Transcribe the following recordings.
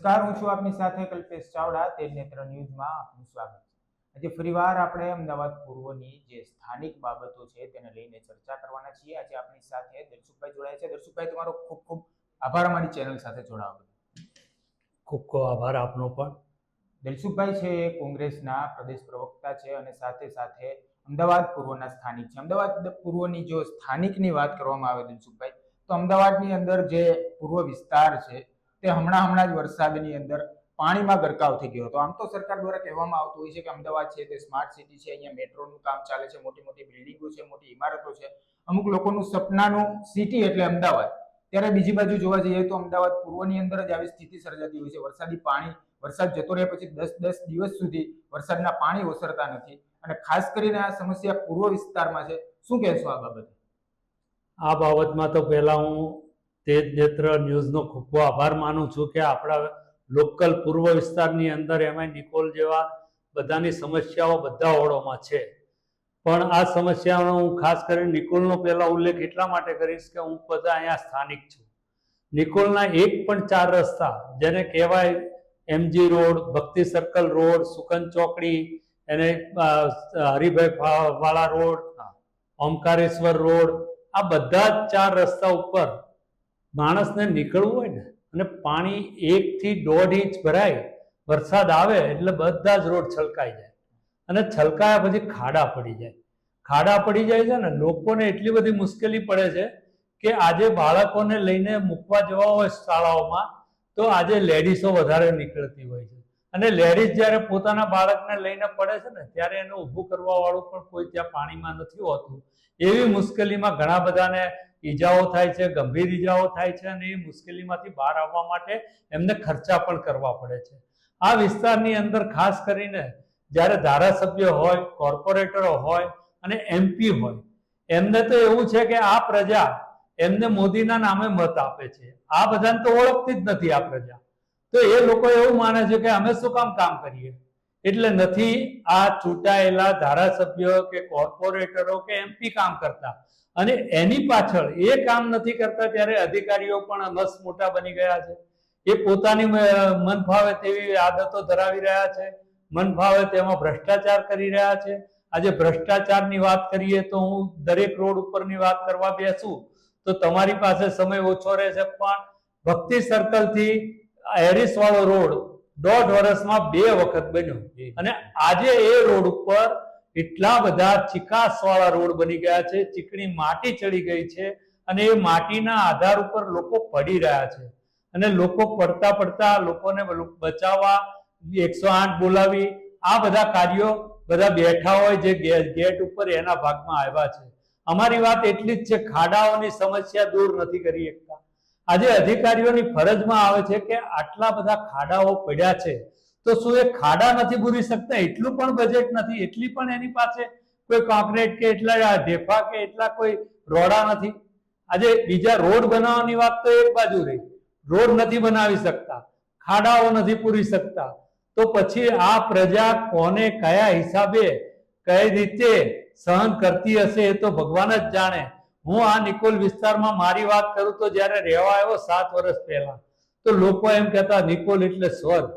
નમસ્કાર, હું છું આપની સાથે કલ્પેશ ચાવડા. તેજ નેત્ર ન્યૂઝમાં આપનું સ્વાગત છે. આજે ફરીવાર આપણે અમદાવાદ પૂર્વની જે સ્થાનિક બાબતો છે તેને લઈને ચર્ચા કરવાના છીએ. આજે આપની સાથે દર્શુકભાઈ જોડાયા છે. દર્શુકભાઈ, તમારો ખૂબ ખૂબ આભાર અમારી ચેનલ સાથે જોડાવા બદલ. ખૂબ ખૂબ આભાર આપનો પણ. દલસુખભાઈ છે એ કોંગ્રેસના પ્રદેશ પ્રવક્તા છે અને સાથે સાથે અમદાવાદ પૂર્વના સ્થાનિક છે. અમદાવાદ પૂર્વની જો સ્થાનિકની વાત કરવામાં આવે દલસુખભાઈ, તો અમદાવાદની અંદર જે પૂર્વ વિસ્તાર છે તે હમણાં જ વરસાદની અંદર પાણીમાં ગરકાવ થઈ ગયો હતો. આમ તો સરકાર દ્વારા કહેવામાં આવતું હોય છે કે અમદાવાદ છે તે સ્માર્ટ સિટી છે, અહીંયા મેટ્રોનું કામ ચાલે છે, મોટી મોટી બિલ્ડિંગો છે, મોટી ઇમારતો છે, અમુક લોકોનું સપનાનું સિટી એટલે અમદાવાદ. ત્યારે બીજી બાજુ જોવા જઈએ તો અમદાવાદ પૂર્વની અંદર જ આવી સ્થિતિ સર્જાતી હોય છે. વરસાદ જતો રહ્યા પછી 10 દિવસ સુધી વરસાદના પાણી ઓસરતા નથી અને ખાસ કરીને આ સમસ્યા પૂર્વ વિસ્તારમાં છે. શું કહેશો આ બાબતે? આ બાબતમાં તો પહેલા હું તેજ નેત્ર ન્યૂઝનો ખૂબ આભાર માનું છું કે આપણા લોકલ પૂર્વ વિસ્તારની અંદર એમાં નિકોલ જેવા બધાની સમસ્યાઓ બધા ઓળોમાં છે. પણ આ સમસ્યાનો હું ખાસ કરીને નિકોલનો પહેલા ઉલ્લેખ એટલા માટે કરીશ કે હું બધા અહીંયા સ્થાનિક છું. નિકોલના 1.4 રસ્તા, જેને કહેવાય MG રોડ, ભક્તિ સર્કલ રોડ, સુકન ચોકડી, એને હરિભાઈ વાળા રોડ, ઓમકારેશ્વર રોડ, આ બધા જ 4 રસ્તા ઉપર માણસને નીકળવું હોય ને અને પાણી 1 થી 1.5 ઇંચ ભરાય, વરસાદ આવે એટલે બધા જ રોડ છલકાઈ જાય અને છલકાયા પછી ખાડા પડી જાય છે ને લોકોને એટલી બધી મુશ્કેલી પડે છે કે આજે બાળકોને લઈને મૂકવા જવા હોય શાળાઓમાં તો આજે લેડીઝો વધારે નીકળતી હોય છે અને લેડીઝ જ્યારે પોતાના બાળકને લઈને પડે છે ને ત્યારે એને ઊભું કરવા વાળું પણ કોઈ ત્યાં પાણીમાં નથી હોતું. એવી મુશ્કેલીમાં ઘણા બધાને ઈજાઓ થાય છે, ગંભીર ઈજાઓ થાય છે અને એ મુશ્કેલીમાંથી બહાર આવવા માટે એમને ખર્ચા પણ કરવા પડે છે. આ વિસ્તારની અંદર ખાસ કરીને જ્યારે ધારાસભ્ય હોય, કોર્પોરેટરો હોય અને MP હોય, એમને તો એવું છે કે આ પ્રજા એમને મોદીના નામે મત આપે છે. આ બધાને તો ઓળખતી જ નથી આ પ્રજા. તો એ લોકો એવું માને છે કે અમે શું કામ કરીએ, એટલે નથી આ ચૂંટાયેલા ધારાસભ્યો કે કોર્પોરેટરો કે MP કામ કરતા અને એની પાછળ એ કામ નથી કરતા ત્યારે અધિકારીઓ પણ મસ્ત મોટા બની ગયા છે. એ પોતાની મન ફાવે તેવી આદતો ધરાવી રહ્યા છે, મન ફાવે તેમાં ભ્રષ્ટાચાર કરી રહ્યા છે. આજે ભ્રષ્ટાચારની વાત કરીએ તો હું દરેક રોડ ઉપરની વાત કરવા બેસું તો તમારી પાસે સમય ઓછો રહેશે, પણ ભક્તિ સર્કલ થી હેરિસ વાળો રોડ 1.5 વર્ષમાં 2 વખત બન્યો અને આજે એ રોડ ઉપર એટલા બધા ચિકાસ વાળા રોડ બની ગયા છે, ચીકણી માટી ચડી ગઈ છે અને એ માટીના આધાર ઉપર લોકો પડી રહ્યા છે અને લોકો પડતા લોકોને બચાવવા 108 બોલાવી આ બધા કાર્યો બધા બેઠા હોય જે ગેટ ઉપર એના ભાગમાં આવ્યા છે. અમારી વાત એટલી જ છે, ખાડાઓની સમસ્યા દૂર નથી કરી શકતા. આજે અધિકારીઓની ફરજમાં આવે છે કે આટલા બધા ખાડાઓ પડ્યા છે તો શું એ ખાડા નથી પૂરી શકતા? એટલું પણ બજેટ નથી, એટલી પણ એની પાસે કોઈ કોન્ક્રીટ કે એટલા ઢેફા કે એટલા કોઈ રોડા નથી. આજે બીજા રોડ બનાવવાની વાત તો એક બાજુ રહી, રોડ નથી બનાવી શકતા, ખાડાઓ નથી પૂરી શકતા, તો પછી આ પ્રજા કોને કયા હિસાબે કઈ રીતે સહન કરતી હશે એ તો ભગવાન જ જાણે. હું આ નિકોલ વિસ્તારમાં મારી વાત કરું તો જ્યારે રહેવા આવ્યો 7 વર્ષ પહેલા તો લોકો એમ કહેતા નિકોલ એટલે સ્વર્ગ.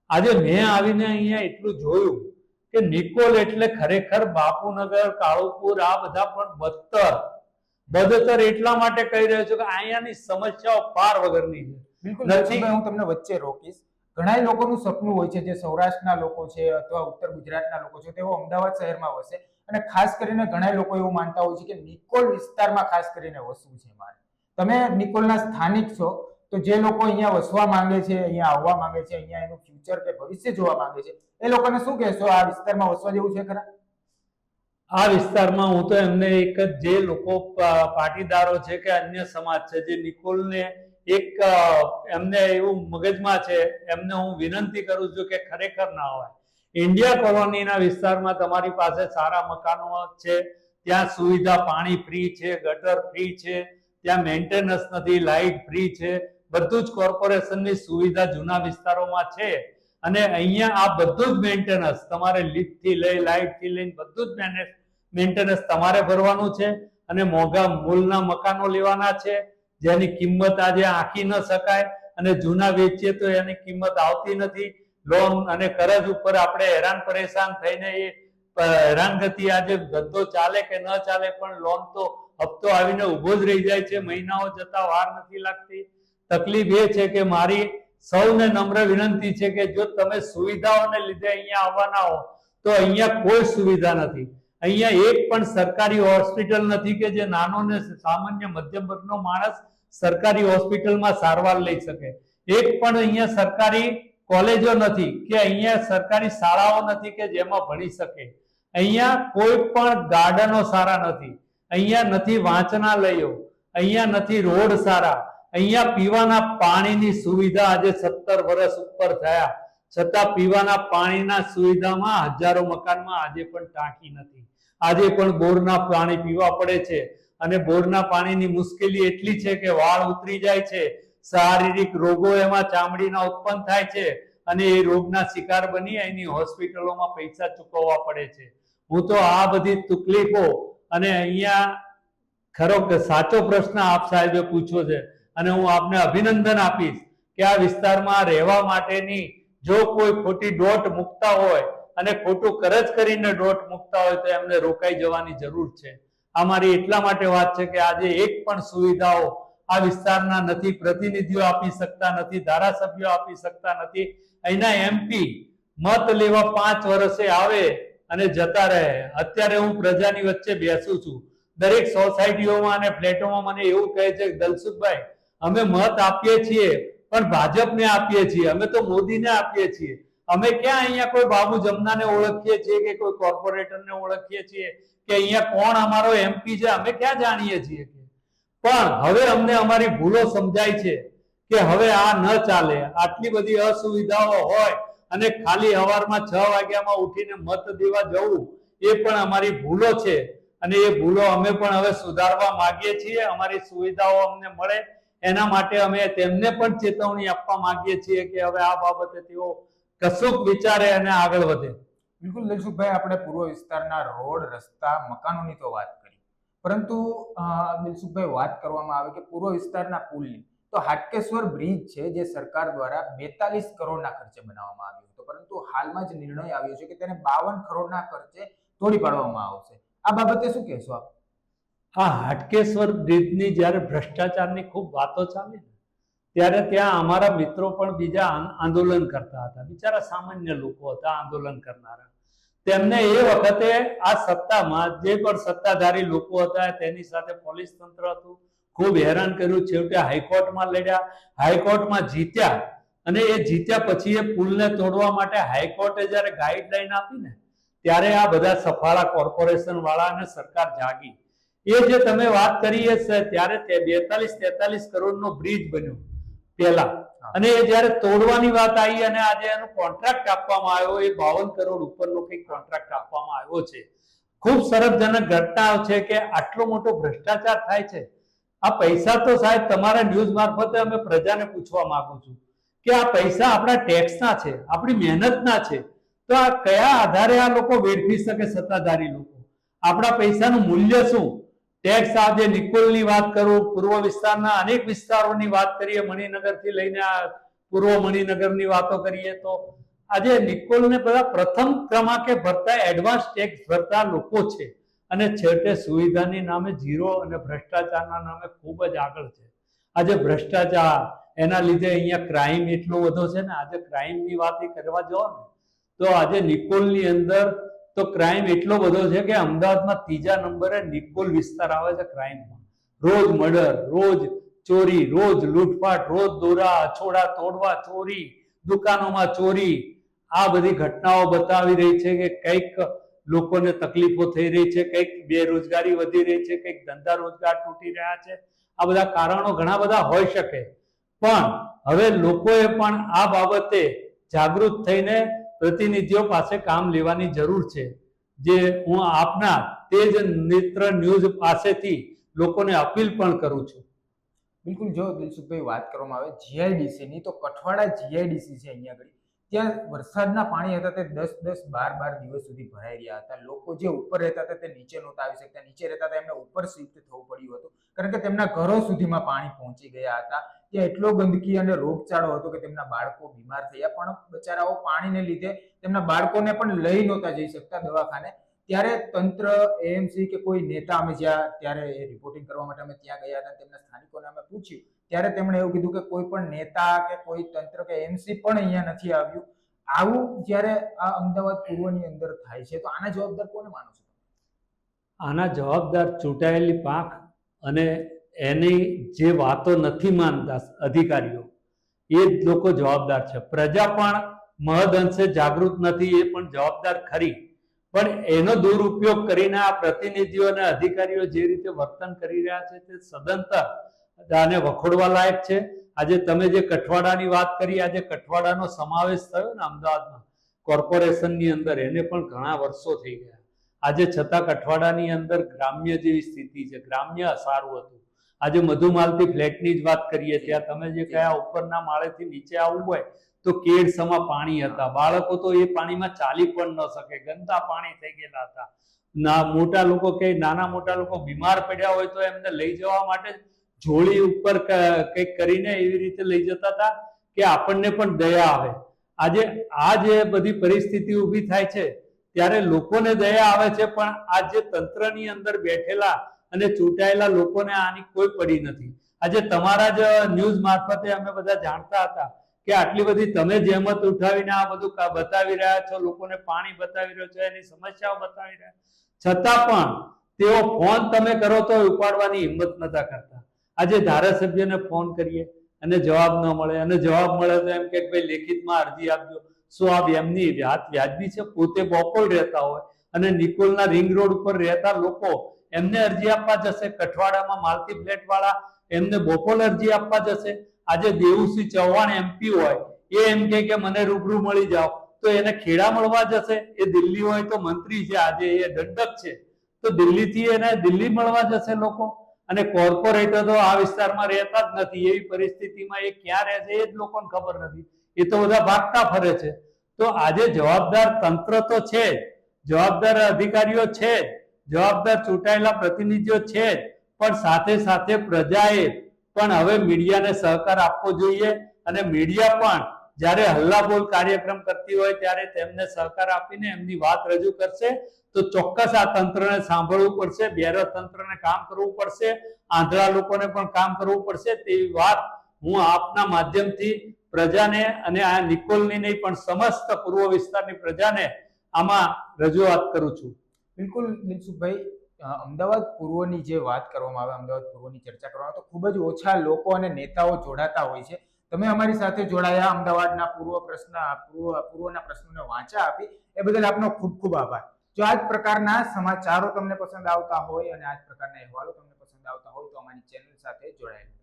આજે મેં આવીને અહીંયા એટલું જોયું કે નિકોલ એટલે ખરેખર બાપુનગર, કાળુપુર આ બધા પણ બદતર એટલા માટે કહી રહ્યો છું કે અહીંયાની સમસ્યાઓ પાર વગરની છે. બિલકુલ નથી. હું તમને વચ્ચે રોકીશ. ઘણા લોકોનું સપનું હોય છે, જે સૌરાષ્ટ્રના લોકો છે અથવા ઉત્તર ગુજરાતના લોકો છે, તેઓ અમદાવાદ શહેરમાં વસે અને ખાસ કરીને ઘણા લોકો એવું માનતા હોય છે કે નિકોલ વિસ્તારમાં ખાસ કરીને વસવું છે મારે. તમે નિકોલના સ્થાનિક છો, તો જે લોકો અહીંયા વસવા માંગે છે, અહીંયા આવવા માંગે છે, અહીંયા એનું ફ્યુચર કે ભવિષ્ય જોવા માંગે છે, એ લોકોને શું કહેશો? આ વિસ્તારમાં વસવા જેવું છે ખરા? આ વિસ્તારમાં હું તો એમને એક જ જે લોકો પાટીદારો છે કે અન્ય સમાજ છે જે નિકોલને એક એમને એવું મગજમાં છે, એમને હું વિનંતી કરું છું કે ખરેખર ના હોય. ઇન્ડિયા કોલોનીના વિસ્તારમાં તમારી પાસે સારા મકાનો છે, ત્યાં સુવિધા પાણી ફ્રી છે, ગટર ફ્રી છે, ત્યાં મેન્ટેનન્સ નથી, લાઇટ ફ્રી છે, બધું જ કોર્પોરેશનની સુવિધા જૂના વિસ્તારોમાં છે અને અહીંયા આ બધું જ મેન્ટેનન્સ તમારે લિફ્ટથી લઈ લાઇટથી લઈને બધું જ મેન્ટેનન્સ તમારે ભરવાનું છે અને મોંઘા મૂલના મકાનો લેવાના છે જેની કિંમત આજે આંકી ન શકાય અને જૂના વેચીએ તો એની કિંમત આવતી નથી. લોન અને કરજ ઉપર આપણે હેરાન પરેશાન થઈને એ હેરાનગતિ, આજે ધંધો ચાલે કે ન ચાલે પણ લોન તો હપ્તો આવીને ઊભો જ રહી જાય છે, મહિનાઓ જતા વાર નથી લાગતી. તકલીફ એ છે કે મારી સૌને નમ્ર વિનંતી છે કે જો તમે સુવિધાઓને લીધે અહીંયા આવવાના હો તો અહીંયા કોઈ સુવિધા નથી. અહીંયા એક પણ સરકારી હોસ્પિટલ નથી કે જે નાનો ને સામાન્ય મધ્યમ વર્ગનો માણસ સરકારી હોસ્પિટલમાં સારવાર લઈ શકે. એક પણ અહીંયા સરકારી કોલેજો નથી કે અહીંયા સરકારી શાળાઓ નથી કે જેમાં ભણી શકે. અહીંયા કોઈ પણ ગાર્ડનો સારા નથી, અહીંયા નથી વાંચનાલયો, અહીંયા નથી રોડ સારા, અહીંયા પીવાના પાણીની સુવિધા આજે 17 વર્ષ ઉપર થયા છતાં પીવાના પાણીના સુવિધામાં હજારો મકાનમાં આજે પણ ટાંકી નથી. આજે પણ બોરના પાણી પીવા પડે છે અને બોરના પાણીની મુશ્કેલી એટલી છે કે વાળ ઉતરી જાય છે, શારીરિક રોગો એમાં ચામડીના ઉત્પન્ન થાય છે અને એ રોગના શિકાર બની એની હોસ્પિટલોમાં પૈસા ચૂકવવા પડે છે. હું તો આ બધી તકલીફો અને અહીંયા ખરો કે સાચો પ્રશ્ન આપ સાહેબે પૂછ્યો છે અને હું આપને અભિનંદન આપીશ કે આ વિસ્તારમાં રહેવા માટેની જો કોઈ ખોટી દોટ મૂકતા હોય અને ખોટું કરજ કરીને દોટ મૂકતા હોય તો એમને રોકાઈ જવાની જરૂર છે. આ મારી એટલા માટે વાત છે કે આજે એક પણ સુવિધાઓ આ વિસ્તારના નથી, પ્રતિનિધિઓ આપી શકતા નથી, ધારાસભ્યો આપી શકતા નથી. અહીંના એમપી મત લેવા 5 વર્ષે આવે અને જતા રહે. અત્યારે હું પ્રજાની વચ્ચે બેસું છું, દરેક સોસાયટીઓમાં અને ફ્લેટોમાં મને એવું કહે છે દલસુખભાઈ અમે મત આપીએ છીએ પણ ભાજપને આપીએ છીએ, અમે તો મોદીને આપીએ છીએ, અમે ક્યાં અહીંયા કોઈ બાબુ જમનાને ઓળખીએ છીએ કે કોઈ કોર્પોરેટરને ઓળખીએ છીએ કે અહીંયા કોણ અમારો એમપી છે, અમે ક્યાં જાણીએ છીએ. પણ હવે અમને અમારી ભૂલો સમજાય છે કે હવે આ ન ચાલે. આટલી બધી અસુવિધાઓ હોય અને ખાલી સવારમાં 6 વાગ્યામાં ઉઠીને મત દેવા જવું એ પણ અમારી ભૂલો છે અને એ ભૂલો અમે પણ હવે સુધારવા માંગીએ છીએ. અમારી સુવિધાઓ અમને મળે એના માટે અમે તેમને પણ ચેતવણી આપવા માંગીએ છીએ કે હવે આ બાબતે તેઓ કશુંક વિચારે અને આગળ વધે. બિલકુલ દિલસુખભાઈ, આપણે પૂર્વ વિસ્તારના રોડ, રસ્તા, મકાનોની તો વાત કરી, પરંતુ દિલસુખભાઈ વાત કરવામાં આવે કે પૂર્વ વિસ્તારના પુલની, તો હાટકેશ્વર બ્રિજ છે જે સરકાર દ્વારા 42 કરોડના ખર્ચે બનાવવામાં આવ્યો હતો, પરંતુ હાલમાં જ નિર્ણય આવ્યો છે કે તેને 52 કરોડના ખર્ચે તોડી પાડવામાં આવશે. આ બાબતે શું કહેશો આપ? આ હાટકેશ્વર બ્રિજની જ્યારે ભ્રષ્ટાચારની ખૂબ વાતો ચાલી ત્યારે ત્યાં અમારા મિત્રો પણ બીજા આંદોલન કરતા હતા. બિચારા સામાન્ય લોકો હતા આંદોલન કરનારા. તેમને એ વખતે આ સત્તામાં જે પણ સત્તાધારી લોકો હતા તેની સાથે પોલીસ તંત્ર હતું, ખૂબ હેરાન કર્યું. છેવટે હાઈકોર્ટમાં લડ્યા, હાઈકોર્ટમાં જીત્યા અને એ જીત્યા પછી એ પુલને તોડવા માટે હાઈકોર્ટે જ્યારે ગાઈડલાઈન આપી ને ત્યારે આ બધા સફાળા કોર્પોરેશન વાળા અને સરકાર જાગી. એ જે તમે વાત કરી છે ત્યારે 42-43 કરોડનો બ્રિજ બન્યો પહેલા, અને એ જયારે તોડવાની વાત આવી અને આજે એનો કોન્ટ્રાક્ટ આપવામાં આવ્યો એ 52 કરોડ ઉપરનો કંઈક કોન્ટ્રાક્ટ આપવામાં આવ્યો છે. ખૂબ સરસજનક ઘટના છે કે આટલો મોટો ભ્રષ્ટાચાર થાય છે. આ પૈસા તો સાહેબ તમારા ન્યૂઝ મારફતે અમે પ્રજાને પૂછવા માંગુ છું કે આ પૈસા આપણા ટેક્સના છે, આપણી મહેનતના છે, તો આ કયા આધારે આ લોકો વેડફી શકે સત્તાધારી લોકો? આપણા પૈસાનું મૂલ્ય શું? ટેક્સ આજે નિકોલની વાત કરું, પૂર્વ વિસ્તારના અનેક વિસ્તારોની વાત કરીએ, મણિનગરથી લઈને આ પૂર્વ મણિનગરની વાતો કરીએ તો આજે નિકોલને બધા પ્રથમ ક્રમાંકે ભરતા એડવાન્સ ટેક્સ ભરતા લોકો છે અને છેવટે સુવિધાની નામે ઝીરો અને ભ્રષ્ટાચારના નામે ખૂબ જ આગળ છે. આજે ભ્રષ્ટાચાર એના લીધે અહીંયા ક્રાઇમ એટલો બધો છે ને, આજે ક્રાઇમની વાત કરવા જાઓ ને તો આજે નિકોલની અંદર તો ક્રાઇમ એટલો બધો છે કે અમદાવાદમાં 3જા નંબરે નિકોલ વિસ્તાર આવે છે ક્રાઇમમાં. રોજ મર્ડર, રોજ ચોરી, રોજ લૂંટફાટ, રોજ દોરા અછોડા તોડવા, ચોરી, દુકાનોમાં ચોરી. આ બધી ઘટનાઓ બતાવી રહી છે કે કંઈક લોકોને તકલીફો થઈ રહી છે, કંઈક બેરોજગારી વધી રહી છે, કંઈક ધંધા રોજગાર તૂટી રહ્યા છે. આ બધા કારણો ઘણા બધા હોઈ શકે, પણ હવે લોકોએ પણ આ બાબતે જાગૃત થઈને પ્રતિનિધિઓ પાસે કામ લેવાની જરૂર છે. જે હું આપના તેજ નેત્ર ન્યૂઝ પાસેથી લોકોને અપીલ પણ કરું છું. બિલકુલ, જો દિલસુખભાઈ વાત કરવામાં આવે જીઆઈડીસીની, તો કઠવાડા જીઆઈડીસી છે અહીંયા આગળ, ત્યાં વરસાદના પાણી હતા તે 10-10, 12-12 દિવસ સુધી ભરાઈ રહ્યા હતા. લોકો જે ઉપર રહેતા હતા તે નીચે નહોતા આવી શકતા, નીચે રહેતા હતા એમને ઉપર શિફ્ટ થવું પડ્યું હતું કારણ કે તેમના ઘરો સુધીમાં પાણી પહોંચી ગયા હતા. ત્યાં એટલો ગંદકી અને રોગચાળો હતો કે તેમના બાળકો બીમાર થયા, પણ બચારાઓ પાણીને લીધે તેમના બાળકોને પણ લઈ નહોતા જઈ શકતા દવાખાને. ત્યારે તંત્ર, એએમસી કે કોઈ નેતા, અમે જ્યાં ત્યારે એ રિપોર્ટિંગ કરવા માટે અમે ત્યાં ગયા હતા, તેમના સ્થાનિકોને અમે પૂછ્યું ત્યારે તેમણે એવું કીધું કે કોઈ પણ નેતા કે કોઈ તંત્ર કે એએમસી પણ અહીંયા નથી આવ્યું. આવું જ્યારે આ અમદાવાદ પૂર્વની અંદર થાય છે તો આના જવાબદાર કોને માનો છો? આના જવાબદાર ચૂંટાયેલી પાંખ અને એની જે વાતો નથી માનતા અધિકારીઓ, એ જ લોકો જવાબદાર છે. પ્રજા પણ મહદઅંશે જાગૃત નથી, એ પણ જવાબદાર ખરી, પણ એનો દુરુપયોગ કરીને આ પ્રતિનિધિઓ અને અધિકારીઓ જે રીતે વર્તન કરી રહ્યા છે તે સદંતર આને વખોડવા લાયક છે. આજે તમે જે કઠવાડાની વાત કરી, આજે કઠવાડાનો સમાવેશ થયો ને અમદાવાદમાં કોર્પોરેશનની અંદર, એને પણ ઘણા વર્ષો થઈ ગયા. આજે છતાં કઠવાડાની અંદર ગ્રામ્ય જેવી સ્થિતિ છે, ગ્રામ્ય સારું હતું. આજે મધુમાલતી ફ્લેટની જ વાત કરીએ, ત્યાં તમે જે કયા ઉપરના માળેથી નીચે આવવું હોય તો કેડસમાં પાણી હતા, બાળકો તો એ પાણીમાં ચાલી પણ ન શકે, ગંદા પાણી થઈ ગયેલા હતા. મોટા લોકો કે નાના મોટા લોકો બીમાર પડ્યા હોય તો એમને લઈ જવા માટે જોડી ઉપર કંઈક કરીને એવી રીતે લઈ જતા હતા કે આપણને પણ દયા આવે. આજે આ જે બધી પરિસ્થિતિ ઊભી થાય છે ત્યારે લોકોને દયા આવે છે, પણ આ જે તંત્રની અંદર બેઠેલા અને ચૂંટાયેલા લોકોને આની કોઈ પડી નથી. આજે તમારા જ ન્યૂઝ મારફતે અમે બધા જાણતા હતા કે આટલી બધી તમે જહેમત ઉઠાવીને આ બધું બતાવી રહ્યા છો, લોકોને પાણી બતાવી રહ્યો છો, એની સમસ્યાઓ બતાવી રહ્યા, છતાં પણ તેઓ ફોન તમે કરો તો ઉપાડવાની હિંમત નતા કરતા. આજે ધારાસભ્યને ફોન કરીએ અને જવાબ ન મળે, અને જવાબ મળે તો એમ કે ભાઈ લેખિતમાં અરજી આપજો. શું આ એમની વાત વ્યાજબી છે? પોતે બોપલ રહેતા હોય અને નિકોલના રિંગ રોડ ઉપર રહેતા લોકો એમને અરજી આપવા જશે? કઠવાડામાં માલતી ફ્લેટ વાળા એમને બોપલ અરજી આપવા જશે? આજે દેવુસિંહ ચૌહાણ એમપી હોય, એ એમ કે મને રૂબરૂ મળી જાઓ, તો એને ખેડા મળવા જશે? એ દિલ્હી હોય તો મંત્રી છે, આજે એ દંડક છે, તો દિલ્હીથી એને દિલ્હી મળવા જશે લોકો? અને કોર્પોરેટરો આ વિસ્તારમાં રહેતા જ નથી, એવી પરિસ્થિતિમાં એ ક્યાં રહે છે એ જ લોકોને ખબર નથી, એ તો બધા ભાગતા ફરે છે. તો આજે જવાબદાર તંત્ર તો છે જ, જવાબદાર અધિકારીઓ છે જ, જવાબદાર ચૂંટાયેલા પ્રતિનિધિઓ છે જ, પણ સાથે સાથે પ્રજાએ પણ હવે મીડિયાને સહકાર આપવો જોઈએ. અને મીડિયા પણ જ્યારે હલ્લાબોલ કાર્યક્રમ કરતી હોય ત્યારે તેમને સહકાર આપીને એમની વાત રજૂ કરશે તો ચોક્કસ આ તંત્રને સાંભળવું પડશે, બેરો તંત્રને કામ કરવું પડશે, આંધળા લોકોને પણ કામ કરવું પડશે. તેવી વાત હું આપના માધ્યમથી પ્રજાને અને આ નિકોલની નહીં પણ સમસ્ત પૂર્વ વિસ્તારની પ્રજાને આમાં રજૂઆત કરું છું. બિલકુલ દિલસુખભાઈ, અમદાવાદ પૂર્વની જે વાત કરવામાં આવે, અમદાવાદ પૂર્વની ચર્ચા કરવામાં તો ખૂબ જ ઓછા લોકો અને નેતાઓ જોડાતા હોય છે. તમે અમારી સાથે જોડાયા, અમદાવાદના પૂર્વના પ્રશ્નોને વાંચા આપી, એ બદલ આપનો ખૂબ ખૂબ આભાર. જો આ જ પ્રકારના સમાચારો તમને પસંદ આવતા હોય અને આ જ પ્રકારના અહેવાલો તમને પસંદ આવતા હોય તો અમારી ચેનલ સાથે જોડાયેલા